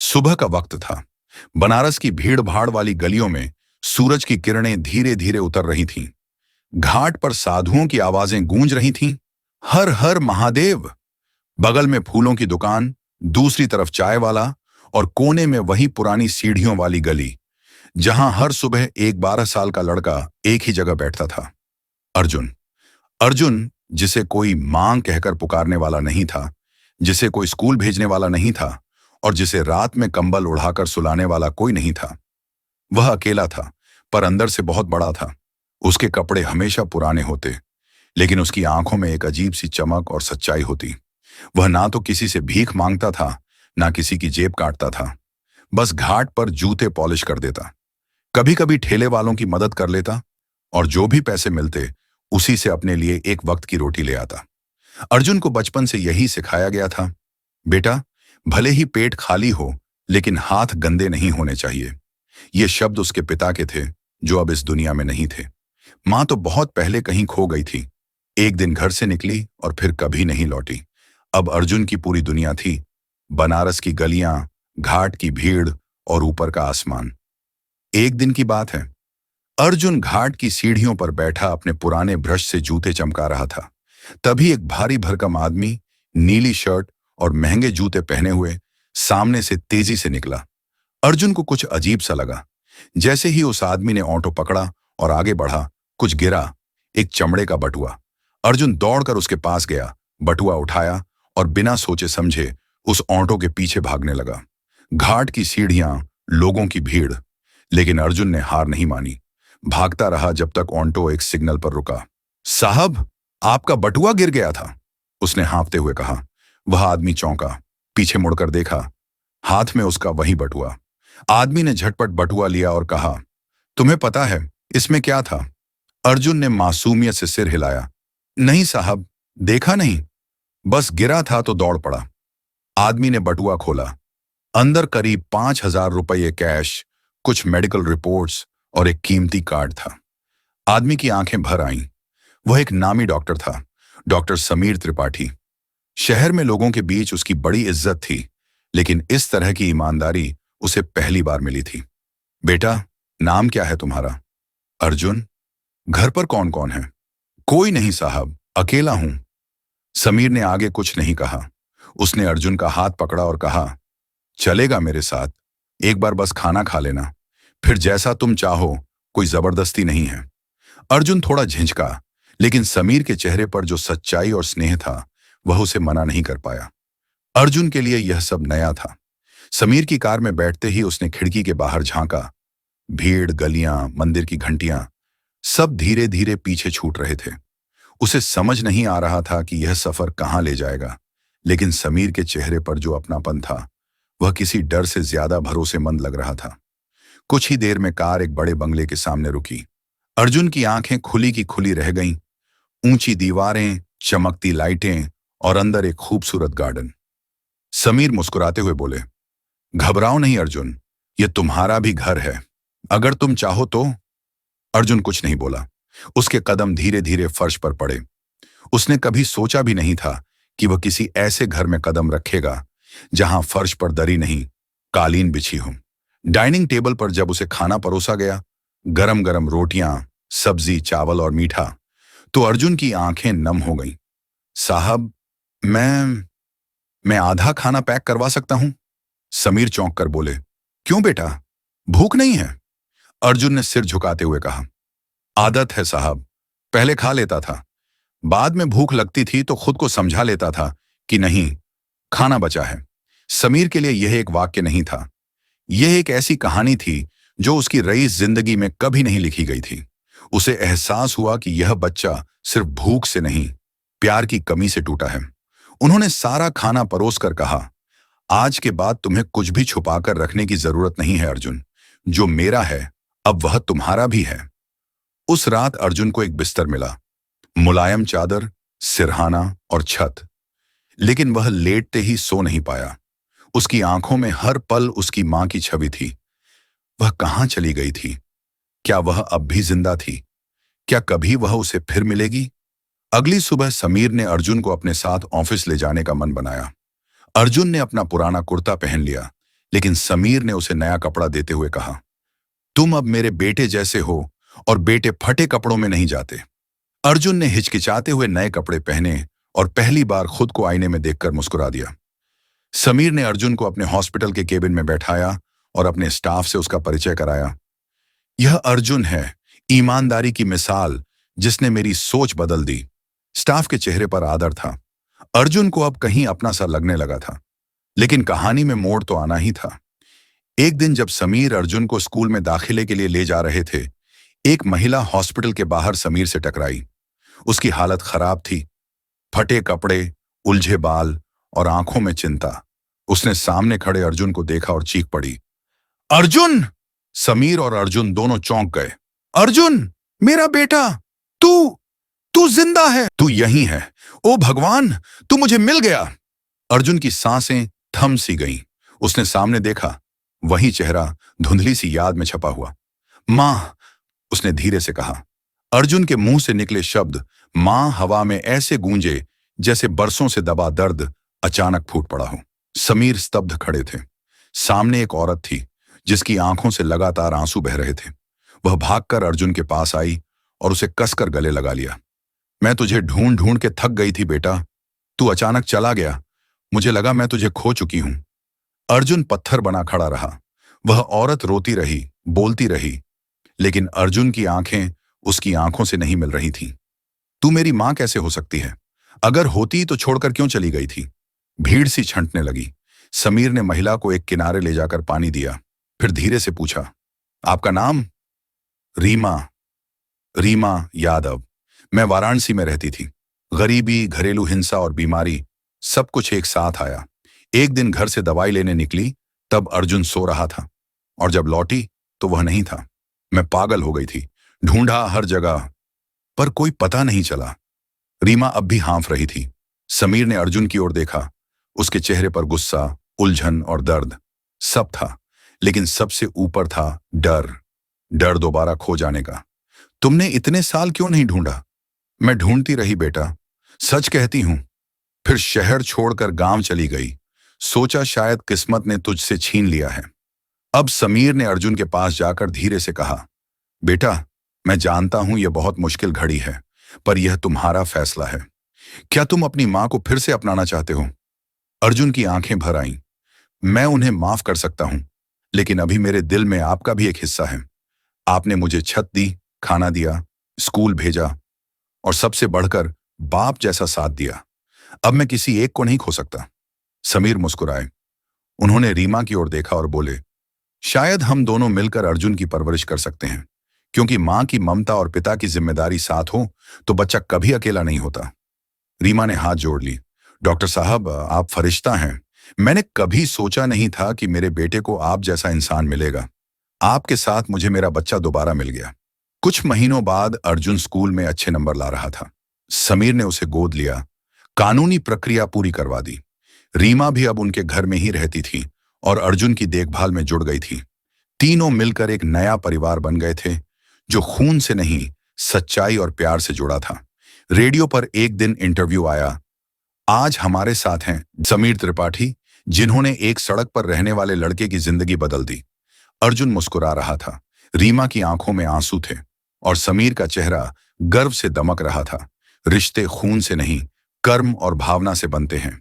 सुबह का वक्त था। बनारस की भीड़ भाड़ वाली गलियों में सूरज की किरणें धीरे धीरे उतर रही थीं। घाट पर साधुओं की आवाजें गूंज रही थीं। हर हर महादेव। बगल में फूलों की दुकान, दूसरी तरफ चाय वाला, और कोने में वही पुरानी सीढ़ियों वाली गली जहां हर सुबह एक 12 साल का लड़का एक ही जगह बैठता था। अर्जुन। अर्जुन, जिसे कोई मां कहकर पुकारने वाला नहीं था, जिसे कोई स्कूल भेजने वाला नहीं था, और जिसे रात में कंबल उड़ाकर सुलाने वाला कोई नहीं था। वह अकेला था, पर अंदर से बहुत बड़ा था। उसके कपड़े हमेशा पुराने होते, लेकिन उसकी आंखों में एक अजीब सी चमक और सच्चाई होती। वह ना तो किसी से भीख मांगता था, ना किसी की जेब काटता था। बस घाट पर जूते पॉलिश कर देता, कभी कभी ठेले वालों की मदद कर लेता, और जो भी पैसे मिलते उसी से अपने लिए एक वक्त की रोटी ले आता। अर्जुन को बचपन से यही सिखाया गया था, बेटा, भले ही पेट खाली हो, लेकिन हाथ गंदे नहीं होने चाहिए। ये शब्द उसके पिता के थे, जो अब इस दुनिया में नहीं थे। मां तो बहुत पहले कहीं खो गई थी। एक दिन घर से निकली और फिर कभी नहीं लौटी। अब अर्जुन की पूरी दुनिया थी, बनारस की गलियां, घाट की भीड़ और ऊपर का आसमान। एक दिन की बात है। अर्जुन घाट की सीढ़ियों पर बैठा अपने पुराने ब्रश से जूते चमका रहा था। तभी एक भारी भरकम आदमी, नीली शर्ट और महंगे जूते पहने हुए, सामने से तेजी से निकला। अर्जुन को कुछ अजीब सा लगा। जैसे ही उस आदमी ने ऑटो पकड़ा और आगे बढ़ा, कुछ गिरा, एक चमड़े का बटुआ। अर्जुन दौड़कर उसके पास गया, बटुआ उठाया और बिना सोचे समझे उस ऑटो के पीछे भागने लगा। घाट की सीढ़ियां, लोगों की भीड़, लेकिन अर्जुन ने हार नहीं मानी। भागता रहा जब तक ऑटो एक सिग्नल पर रुका। साहब, आपका बटुआ गिर गया था, उसने हाँफते हुए कहा। वह आदमी चौंका, पीछे मुड़कर देखा, हाथ में उसका वही बटुआ। आदमी ने झटपट बटुआ लिया और कहा, तुम्हें पता है इसमें क्या था? अर्जुन ने मासूमियत से सिर हिलाया। नहीं साहब, देखा नहीं, बस गिरा था तो दौड़ पड़ा। आदमी ने बटुआ खोला। अंदर करीब 5,000 रुपये कैश, कुछ मेडिकल रिपोर्ट्स और एक कीमती कार्ड था। आदमी की आंखें भर आईं। वह एक नामी डॉक्टर था, डॉक्टर समीर त्रिपाठी। शहर में लोगों के बीच उसकी बड़ी इज्जत थी, लेकिन इस तरह की ईमानदारी उसे पहली बार मिली थी। बेटा, नाम क्या है तुम्हारा? अर्जुन। घर पर कौन कौन है? कोई नहीं साहब, अकेला हूं। समीर ने आगे कुछ नहीं कहा। उसने अर्जुन का हाथ पकड़ा और कहा, चलेगा मेरे साथ, एक बार बस खाना खा लेना, फिर जैसा तुम चाहो, कोई जबरदस्ती नहीं है। अर्जुन थोड़ा झिझका, लेकिन समीर के चेहरे पर जो सच्चाई और स्नेह था, वह उसे मना नहीं कर पाया। अर्जुन के लिए यह सब नया था। समीर की कार में बैठते ही उसने खिड़की के बाहर झांका। भीड़, गलियां, मंदिर की घंटियां, सब धीरे धीरे पीछे छूट रहे थे। उसे समझ नहीं आ रहा था कि यह सफर कहां ले जाएगा, लेकिन समीर के चेहरे पर जो अपनापन था, वह किसी डर से ज्यादा भरोसेमंद लग रहा था। कुछ ही देर में कार एक बड़े बंगले के सामने रुकी। अर्जुन की आंखें खुली की खुली रह गईं। ऊंची दीवारें, चमकती लाइटें और अंदर एक खूबसूरत गार्डन। समीर मुस्कुराते हुए बोले, घबराओ नहीं अर्जुन, यह तुम्हारा भी घर है, अगर तुम चाहो तो। अर्जुन कुछ नहीं बोला। उसके कदम धीरे धीरे फर्श पर पड़े। उसने कभी सोचा भी नहीं था कि वह किसी ऐसे घर में कदम रखेगा जहां फर्श पर दरी नहीं, कालीन बिछी हो। डाइनिंग टेबल पर जब उसे खाना परोसा गया, गरम गरम रोटियां, सब्जी, चावल और मीठा, तो अर्जुन की आंखें नम हो गईं। साहब, मैं आधा खाना पैक करवा सकता हूं? समीर चौंक कर बोले। क्यों बेटा, भूख नहीं है? अर्जुन ने सिर झुकाते हुए कहा, आदत है साहब, पहले खा लेता था, बाद में भूख लगती थी तो खुद को समझा लेता था कि नहीं, खाना बचा है। समीर के लिए यह एक वाक्य नहीं था, यह एक ऐसी कहानी थी जो उसकी रईस जिंदगी में कभी नहीं लिखी गई थी। उसे एहसास हुआ कि यह बच्चा सिर्फ भूख से नहीं, प्यार की कमी से टूटा है। उन्होंने सारा खाना परोस कर कहा, आज के बाद तुम्हें कुछ भी छुपाकर रखने की जरूरत नहीं है अर्जुन, जो मेरा है अब वह तुम्हारा भी है। उस रात अर्जुन को एक बिस्तर मिला, मुलायम चादर, सिरहाना और छत, लेकिन वह लेटते ही सो नहीं पाया। उसकी आंखों में हर पल उसकी मां की छवि थी। वह कहां चली गई थी? क्या वह अब भी जिंदा थी? क्या कभी वह उसे फिर मिलेगी? अगली सुबह समीर ने अर्जुन को अपने साथ ऑफिस ले जाने का मन बनाया। अर्जुन ने अपना पुराना कुर्ता पहन लिया, लेकिन समीर ने उसे नया कपड़ा देते हुए कहा, तुम अब मेरे बेटे जैसे हो और बेटे फटे कपड़ों में नहीं जाते। अर्जुन ने हिचकिचाते हुए नए कपड़े पहने और पहली बार खुद को आईने में देखकर मुस्कुरा दिया। समीर ने अर्जुन को अपने हॉस्पिटल के केबिन में बैठाया और अपने स्टाफ से उसका परिचय कराया। यह अर्जुन है, ईमानदारी की मिसाल, जिसने मेरी सोच बदल दी। स्टाफ के चेहरे पर आदर था। अर्जुन को अब कहीं अपना सा लगने लगा था। लेकिन कहानी में मोड़ तो आना ही था। एक दिन जब समीर अर्जुन को स्कूल में दाखिले के लिए ले जा रहे थे, एक महिला हॉस्पिटल के बाहर समीर से टकराई। उसकी हालत खराब थी, फटे कपड़े, उलझे बाल और आंखों में चिंता। उसने सामने खड़े अर्जुन को देखा और चीख पड़ी, अर्जुन! समीर और अर्जुन दोनों चौंक गए। अर्जुन, मेरा बेटा, तू तू जिंदा है, तू यहीं है। ओ भगवान, तू मुझे मिल गया। अर्जुन की सांसें थम सी गईं। उसने सामने देखा, वही चेहरा धुंधली सी याद में छपा हुआ। मां, उसने धीरे से कहा। अर्जुन के मुंह से निकले शब्द मां हवा में ऐसे गूंजे जैसे बरसों से दबा दर्द अचानक फूट पड़ा हो। समीर स्तब्ध खड़े थे। सामने एक औरत थी जिसकी आंखों से लगातार आंसू बह रहे थे। वह भागकर अर्जुन के पास आई और उसे कसकर गले लगा लिया। मैं तुझे ढूंढ ढूंढ के थक गई थी बेटा, तू अचानक चला गया, मुझे लगा मैं तुझे खो चुकी हूं। अर्जुन पत्थर बना खड़ा रहा। वह औरत रोती रही, बोलती रही, लेकिन अर्जुन की आंखें उसकी आंखों से नहीं मिल रही थीं। तू मेरी मां कैसे हो सकती है? अगर होती तो छोड़कर क्यों चली गई थी? भीड़ सी छंटने लगी। समीर ने महिला को एक किनारे ले जाकर पानी दिया, फिर धीरे से पूछा, आपका नाम? रीमा। रीमा यादव। मैं वाराणसी में रहती थी। गरीबी, घरेलू हिंसा और बीमारी, सब कुछ एक साथ आया। एक दिन घर से दवाई लेने निकली, तब अर्जुन सो रहा था और जब लौटी तो वह नहीं था। मैं पागल हो गई थी, ढूंढा हर जगह, पर कोई पता नहीं चला। रीमा अब भी हाँफ रही थी। समीर ने अर्जुन की ओर देखा। उसके चेहरे पर गुस्सा, उलझन और दर्द सब था, लेकिन सबसे ऊपर था डर। डर दोबारा खो जाने का। तुमने इतने साल क्यों नहीं ढूंढा? मैं ढूंढती रही बेटा, सच कहती हूं। फिर शहर छोड़कर गांव चली गई। सोचा शायद किस्मत ने तुझसे छीन लिया है। अब समीर ने अर्जुन के पास जाकर धीरे से कहा, बेटा, मैं जानता हूं यह बहुत मुश्किल घड़ी है, पर यह तुम्हारा फैसला है। क्या तुम अपनी मां को फिर से अपनाना चाहते हो? अर्जुन की आंखें भर आईं। मैं उन्हें माफ कर सकता हूं, लेकिन अभी मेरे दिल में आपका भी एक हिस्सा है। आपने मुझे छत दी, खाना दिया, स्कूल भेजा और सबसे बढ़कर बाप जैसा साथ दिया। अब मैं किसी एक को नहीं खो सकता। समीर मुस्कुराए। उन्होंने रीमा की ओर देखा और बोले, शायद हम दोनों मिलकर अर्जुन की परवरिश कर सकते हैं, क्योंकि मां की ममता और पिता की जिम्मेदारी साथ हो तो बच्चा कभी अकेला नहीं होता। रीमा ने हाथ जोड़ ली। डॉक्टर साहब, आप फरिश्ता हैं। मैंने कभी सोचा नहीं था कि मेरे बेटे को आप जैसा इंसान मिलेगा। आपके साथ मुझे मेरा बच्चा दोबारा मिल गया। कुछ महीनों बाद अर्जुन स्कूल में अच्छे नंबर ला रहा था। समीर ने उसे गोद लिया, कानूनी प्रक्रिया पूरी करवा दी। रीमा भी अब उनके घर में ही रहती थी और अर्जुन की देखभाल में जुड़ गई थी। तीनों मिलकर एक नया परिवार बन गए थे, जो खून से नहीं, सच्चाई और प्यार से जुड़ा था। रेडियो पर एक दिन इंटरव्यू आया। आज हमारे साथ हैं समीर त्रिपाठी, जिन्होंने एक सड़क पर रहने वाले लड़के की जिंदगी बदल दी। अर्जुन मुस्कुरा रहा था। रीमा की आंखों में आंसू थे और समीर का चेहरा गर्व से दमक रहा था। रिश्ते खून से नहीं, कर्म और भावना से बनते हैं।